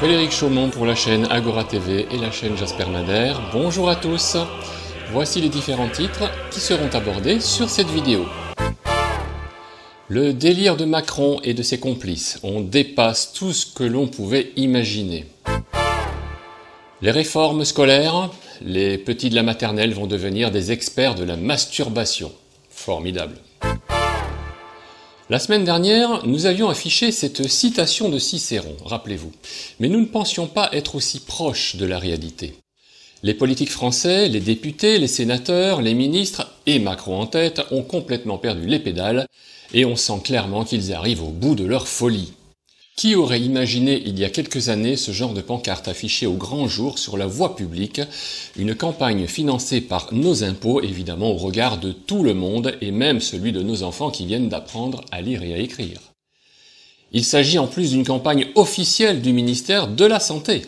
Frédéric Chaumont pour la chaîne Agora TV et la chaîne Jasper Madère. Bonjour à tous. Voici les différents titres qui seront abordés sur cette vidéo. Le délire de Macron et de ses complices. On dépasse tout ce que l'on pouvait imaginer. Les réformes scolaires, les petits de la maternelle vont devenir des experts de la masturbation. Formidable. La semaine dernière, nous avions affiché cette citation de Cicéron, rappelez-vous, mais nous ne pensions pas être aussi proches de la réalité. Les politiques français, les députés, les sénateurs, les ministres, et Macron en tête, ont complètement perdu les pédales, et on sent clairement qu'ils arrivent au bout de leur folie. Qui aurait imaginé il y a quelques années ce genre de pancarte affichée au grand jour sur la voie publique, une campagne financée par nos impôts, évidemment au regard de tout le monde et même celui de nos enfants qui viennent d'apprendre à lire et à écrire. Il s'agit en plus d'une campagne officielle du ministère de la Santé.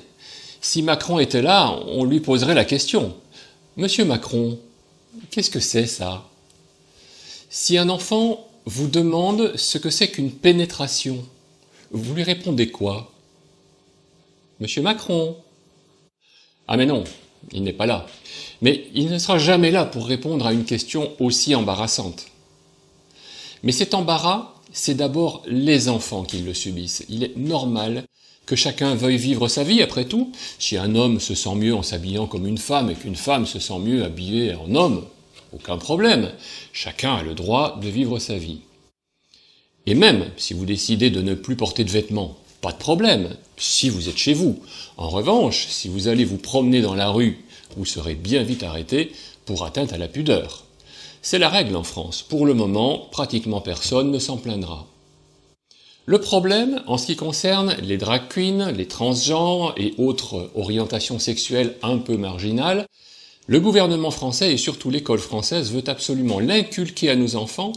Si Macron était là, on lui poserait la question. « Monsieur Macron, qu'est-ce que c'est ça ?» Si un enfant vous demande ce que c'est qu'une pénétration, vous lui répondez quoi? Monsieur Macron? Ah mais non, il n'est pas là. Mais il ne sera jamais là pour répondre à une question aussi embarrassante. Mais cet embarras, c'est d'abord les enfants qui le subissent. Il est normal que chacun veuille vivre sa vie, après tout. Si un homme se sent mieux en s'habillant comme une femme et qu'une femme se sent mieux habillée en homme, aucun problème. Chacun a le droit de vivre sa vie. Et même si vous décidez de ne plus porter de vêtements, pas de problème, si vous êtes chez vous. En revanche, si vous allez vous promener dans la rue, vous serez bien vite arrêté pour atteinte à la pudeur. C'est la règle en France. Pour le moment, pratiquement personne ne s'en plaindra. Le problème, en ce qui concerne les drag queens, les transgenres et autres orientations sexuelles un peu marginales, le gouvernement français et surtout l'école française veut absolument l'inculquer à nos enfants,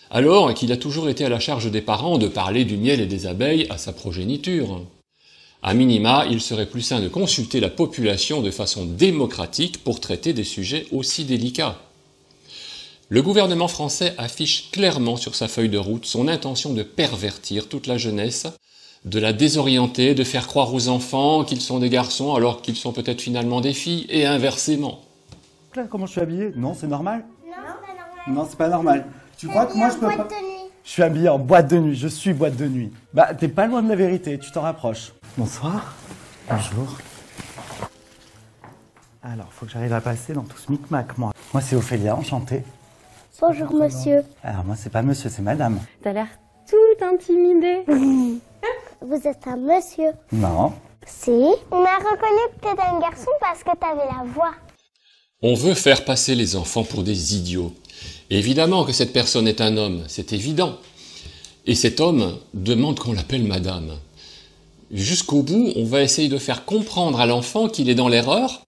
alors qu'il a toujours été à la charge des parents de parler du miel et des abeilles à sa progéniture. A minima, il serait plus sain de consulter la population de façon démocratique pour traiter des sujets aussi délicats. Le gouvernement français affiche clairement sur sa feuille de route son intention de pervertir toute la jeunesse, de la désorienter, de faire croire aux enfants qu'ils sont des garçons alors qu'ils sont peut-être finalement des filles, et inversement. Comment je suis habillé? Non, c'est normal? Non, c'est pas normal. Non, c'est pas normal. Tu crois que moi je peux pas... Je suis habillé en boîte de nuit, je suis boîte de nuit. Bah, t'es pas loin de la vérité, tu t'en rapproches. Bonsoir. Bonjour. Alors, faut que j'arrive à passer dans tout ce micmac, moi. Moi, c'est Ophélia, enchantée. Bonjour, monsieur. Alors, moi, c'est pas monsieur, c'est madame. T'as l'air tout intimidé. Vous êtes un monsieur? Non. Si. On a reconnu que t'étais un garçon parce que t'avais la voix. On veut faire passer les enfants pour des idiots. Évidemment que cette personne est un homme, c'est évident. Et cet homme demande qu'on l'appelle madame. Jusqu'au bout, on va essayer de faire comprendre à l'enfant qu'il est dans l'erreur,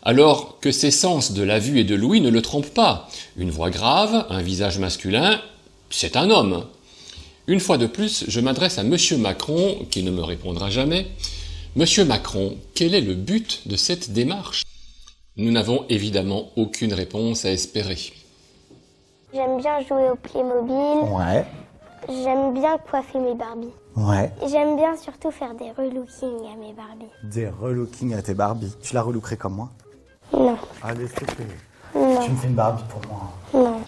alors que ses sens de la vue et de l'ouïe ne le trompent pas. Une voix grave, un visage masculin, c'est un homme. Une fois de plus, je m'adresse à Monsieur Macron, qui ne me répondra jamais. Monsieur Macron, quel est le but de cette démarche? Nous n'avons évidemment aucune réponse à espérer. J'aime bien jouer au Playmobil. Ouais. J'aime bien coiffer mes Barbies. Ouais. Et j'aime bien surtout faire des relookings à mes Barbies. Des relookings à tes Barbies. Tu la relookerais comme moi? Non. Allez, s'il te plaît. Non. Tu me fais une Barbie pour moi. Non.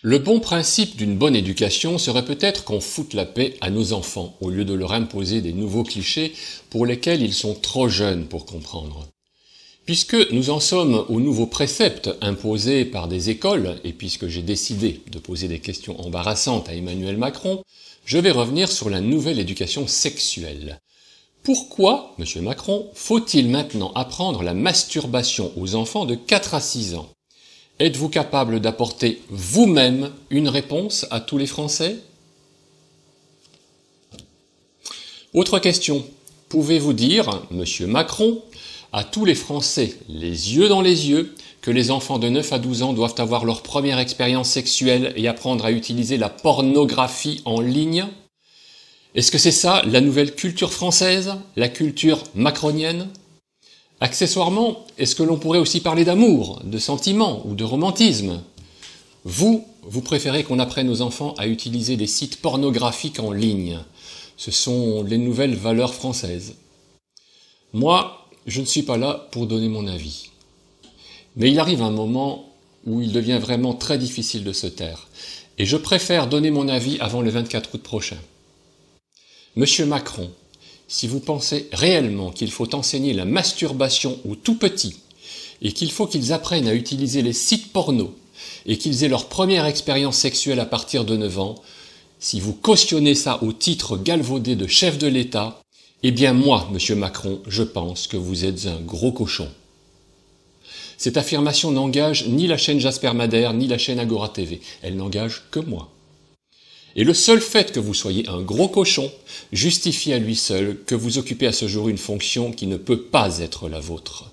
Le bon principe d'une bonne éducation serait peut-être qu'on foute la paix à nos enfants, au lieu de leur imposer des nouveaux clichés pour lesquels ils sont trop jeunes pour comprendre. Puisque nous en sommes aux nouveaux préceptes imposés par des écoles, et puisque j'ai décidé de poser des questions embarrassantes à Emmanuel Macron, je vais revenir sur la nouvelle éducation sexuelle. Pourquoi, Monsieur Macron, faut-il maintenant apprendre la masturbation aux enfants de 4 à 6 ans? Êtes-vous capable d'apporter vous-même une réponse à tous les Français? Autre question. Pouvez-vous dire, Monsieur Macron, à tous les Français, les yeux dans les yeux, que les enfants de 9 à 12 ans doivent avoir leur première expérience sexuelle et apprendre à utiliser la pornographie en ligne? Est-ce que c'est ça, la nouvelle culture française, la culture macronienne? Accessoirement, est-ce que l'on pourrait aussi parler d'amour, de sentiment ou de romantisme? Vous préférez qu'on apprenne aux enfants à utiliser des sites pornographiques en ligne. Ce sont les nouvelles valeurs françaises. Moi, je ne suis pas là pour donner mon avis. Mais il arrive un moment où il devient vraiment très difficile de se taire. Et je préfère donner mon avis avant le 24 août prochain. Monsieur Macron, si vous pensez réellement qu'il faut enseigner la masturbation aux tout-petits, et qu'il faut qu'ils apprennent à utiliser les sites porno, et qu'ils aient leur première expérience sexuelle à partir de 9 ans, si vous cautionnez ça au titre galvaudé de chef de l'État, eh bien moi, monsieur Macron, je pense que vous êtes un gros cochon. Cette affirmation n'engage ni la chaîne Jasper Madère, ni la chaîne Agora TV. Elle n'engage que moi. Et le seul fait que vous soyez un gros cochon justifie à lui seul que vous occupez à ce jour une fonction qui ne peut pas être la vôtre,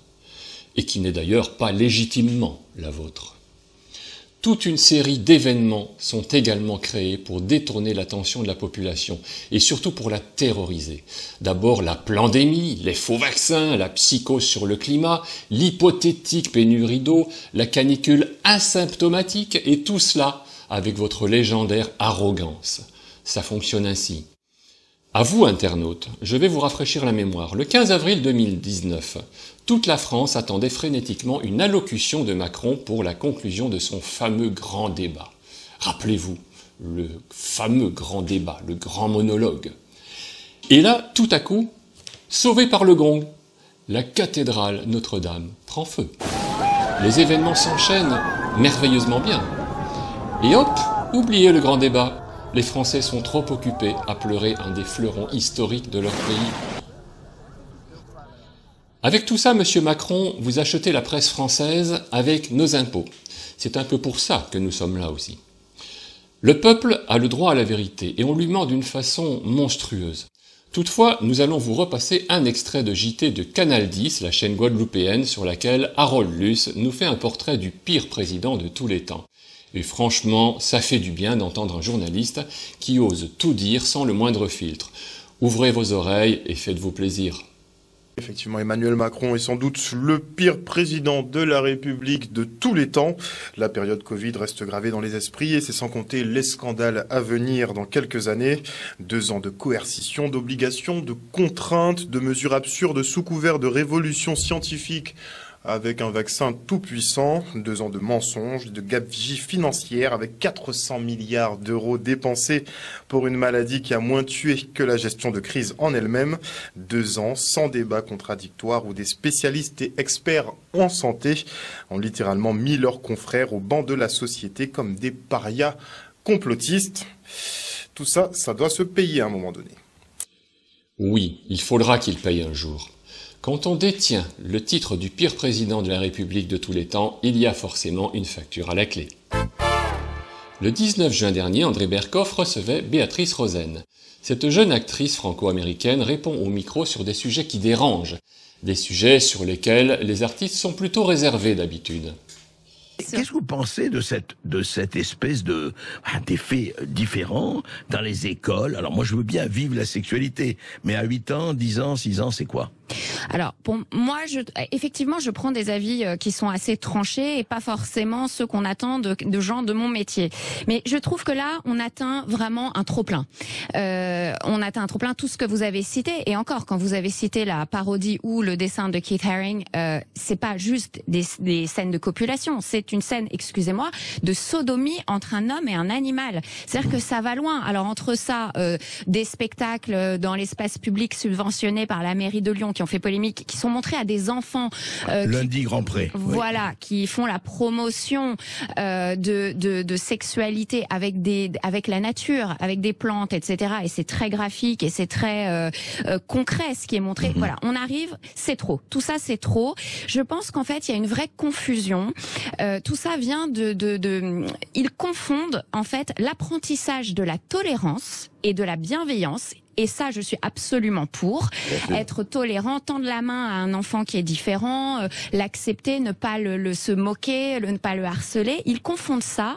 et qui n'est d'ailleurs pas légitimement la vôtre. Toute une série d'événements sont également créés pour détourner l'attention de la population, et surtout pour la terroriser. D'abord la pandémie, les faux vaccins, la psychose sur le climat, l'hypothétique pénurie d'eau, la canicule asymptomatique, et tout cela avec votre légendaire arrogance. Ça fonctionne ainsi. À vous, internautes, je vais vous rafraîchir la mémoire. Le 15 avril 2019, toute la France attendait frénétiquement une allocution de Macron pour la conclusion de son fameux grand débat. Rappelez-vous, le fameux grand débat, le grand monologue. Et là, tout à coup, sauvé par le gong, la cathédrale Notre-Dame prend feu. Les événements s'enchaînent merveilleusement bien. Et hop, oubliez le grand débat. Les Français sont trop occupés à pleurer un des fleurons historiques de leur pays. Avec tout ça, monsieur Macron, vous achetez la presse française avec nos impôts. C'est un peu pour ça que nous sommes là aussi. Le peuple a le droit à la vérité et on lui ment d'une façon monstrueuse. Toutefois, nous allons vous repasser un extrait de JT de Canal 10, la chaîne guadeloupéenne sur laquelle Harold Luce nous fait un portrait du pire président de tous les temps. Et franchement, ça fait du bien d'entendre un journaliste qui ose tout dire sans le moindre filtre. Ouvrez vos oreilles et faites-vous plaisir. Effectivement, Emmanuel Macron est sans doute le pire président de la République de tous les temps. La période Covid reste gravée dans les esprits et c'est sans compter les scandales à venir dans quelques années. 2 ans de coercition, d'obligations, de contraintes, de mesures absurdes sous couvert de révolution scientifique avec un vaccin tout puissant, 2 ans de mensonges, de gabegie financière avec 400 milliards d'euros dépensés pour une maladie qui a moins tué que la gestion de crise en elle-même, 2 ans sans débat contradictoire où des spécialistes et experts en santé ont littéralement mis leurs confrères au banc de la société comme des parias complotistes. Tout ça, ça doit se payer à un moment donné. Oui, il faudra qu'il paye un jour. Quand on détient le titre du pire président de la République de tous les temps, il y a forcément une facture à la clé. Le 19 juin dernier, André Berkoff recevait Béatrice Rosen. Cette jeune actrice franco-américaine répond au micro sur des sujets qui dérangent, des sujets sur lesquels les artistes sont plutôt réservés d'habitude. Qu'est-ce que vous pensez de cette espèce d'effet différent dans les écoles? Alors moi je veux bien vivre la sexualité, mais à 8 ans, 10 ans, 6 ans, c'est quoi? Alors, pour moi, effectivement, je prends des avis qui sont assez tranchés et pas forcément ceux qu'on attend de gens de mon métier. Mais je trouve que là, on atteint vraiment un trop-plein. On atteint un trop-plein, tout ce que vous avez cité. Et encore, quand vous avez cité la parodie ou le dessin de Keith Haring, c'est pas juste des scènes de copulation. C'est une scène, excusez-moi, de sodomie entre un homme et un animal. C'est-à-dire que ça va loin. Alors, entre ça, des spectacles dans l'espace public subventionnés par la mairie de Lyon qui ont fait polémique, qui sont montrés à des enfants lundi Grand Pré. Voilà, oui. Qui font la promotion de sexualité avec la nature, avec des plantes, etc. Et c'est très graphique et c'est très concret ce qui est montré. Voilà, on arrive, c'est trop. Tout ça, c'est trop. Je pense qu'en fait, il y a une vraie confusion. Tout ça vient ils confondent en fait l'apprentissage de la tolérance et de la bienveillance. Et ça, je suis absolument pour. Être tolérant, tendre la main à un enfant qui est différent, l'accepter, ne pas se moquer, ne pas le harceler. Ils confondent ça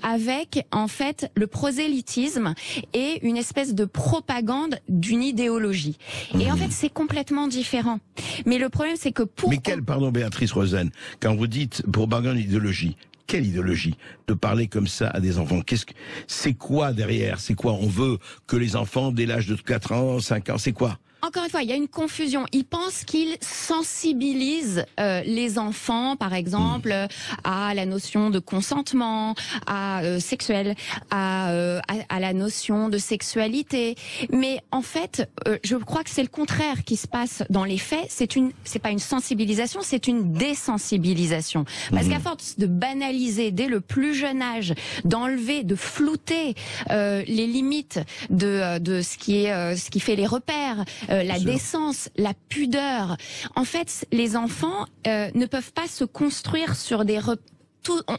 avec, en fait, le prosélytisme et une espèce de propagande d'une idéologie. Et en fait, c'est complètement différent. Mais le problème, c'est que Mais pardon, Béatrice Rosen, quand vous dites propagande d'idéologie, quelle idéologie de parler comme ça à des enfants? C'est quoi derrière? C'est quoi? On veut que les enfants, dès l'âge de 4 ans, 5 ans, c'est quoi? encore une fois, il y a une confusion. Ils pensent qu'ils sensibilisent les enfants, par exemple, à la notion de consentement, sexuel, à la notion de sexualité. Mais en fait, je crois que c'est le contraire qui se passe dans les faits. C'est pas une sensibilisation, c'est une désensibilisation. Parce qu'à force de banaliser dès le plus jeune âge, d'enlever, de flouter les limites de ce qui fait les repères, la décence, la pudeur. En fait, les enfants ne peuvent pas se construire sur des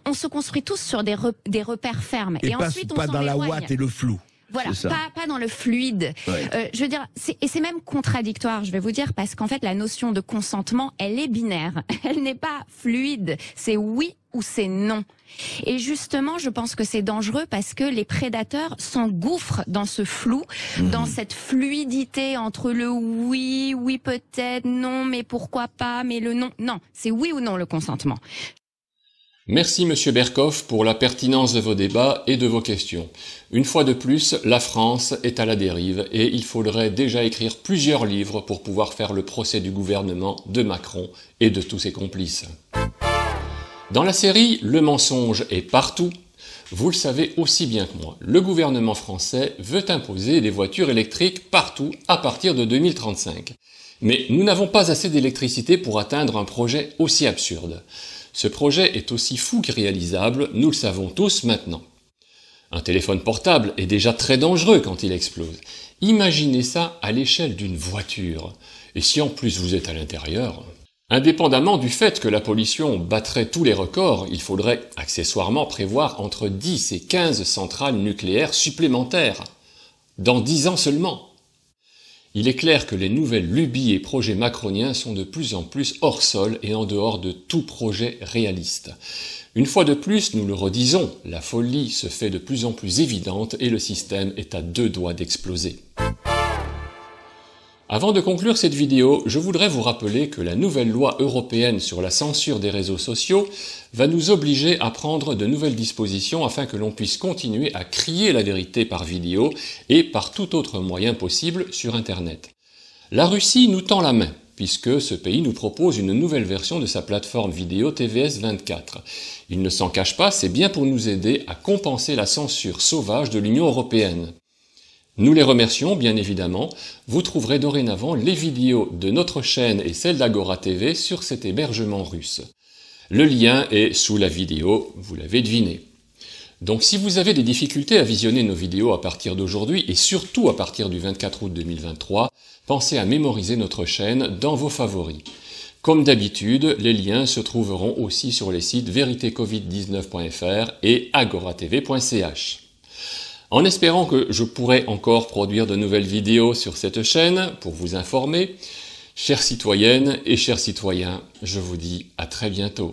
on se construit tous sur des repères fermes. Et ensuite, on pas s'en dans la éloigne. ouate et le flou. Voilà, pas dans le fluide. Ouais. Je veux dire, c'est même contradictoire, je vais vous dire, parce qu'en fait, la notion de consentement, elle est binaire. Elle n'est pas fluide. C'est oui ou c'est non. Et justement, je pense que c'est dangereux parce que les prédateurs s'engouffrent dans ce flou, dans cette fluidité entre le oui, oui peut-être, non, mais pourquoi pas, mais le non. Non, c'est oui ou non le consentement. Merci Monsieur Berkoff pour la pertinence de vos débats et de vos questions. Une fois de plus, la France est à la dérive et il faudrait déjà écrire plusieurs livres pour pouvoir faire le procès du gouvernement de Macron et de tous ses complices. Dans la série « Le mensonge est partout », vous le savez aussi bien que moi, le gouvernement français veut imposer des voitures électriques partout à partir de 2035. Mais nous n'avons pas assez d'électricité pour atteindre un projet aussi absurde. Ce projet est aussi fou qu'irréalisable, nous le savons tous maintenant. Un téléphone portable est déjà très dangereux quand il explose. Imaginez ça à l'échelle d'une voiture. Et si en plus vous êtes à l'intérieur... Indépendamment du fait que la pollution battrait tous les records, il faudrait accessoirement prévoir entre 10 et 15 centrales nucléaires supplémentaires. Dans 10 ans seulement. Il est clair que les nouvelles lubies et projets macroniens sont de plus en plus hors sol et en dehors de tout projet réaliste. Une fois de plus, nous le redisons, la folie se fait de plus en plus évidente et le système est à deux doigts d'exploser. Avant de conclure cette vidéo, je voudrais vous rappeler que la nouvelle loi européenne sur la censure des réseaux sociaux va nous obliger à prendre de nouvelles dispositions afin que l'on puisse continuer à crier la vérité par vidéo et par tout autre moyen possible sur Internet. La Russie nous tend la main, puisque ce pays nous propose une nouvelle version de sa plateforme vidéo TVS 24. Il ne s'en cache pas, c'est bien pour nous aider à compenser la censure sauvage de l'Union européenne. Nous les remercions, bien évidemment. Vous trouverez dorénavant les vidéos de notre chaîne et celles d'Agora TV sur cet hébergement russe. Le lien est sous la vidéo, vous l'avez deviné. Donc si vous avez des difficultés à visionner nos vidéos à partir d'aujourd'hui et surtout à partir du 24 août 2023, pensez à mémoriser notre chaîne dans vos favoris. Comme d'habitude, les liens se trouveront aussi sur les sites veritécovid19.fr et agoratv.ch. En espérant que je pourrai encore produire de nouvelles vidéos sur cette chaîne pour vous informer, chères citoyennes et chers citoyens, je vous dis à très bientôt.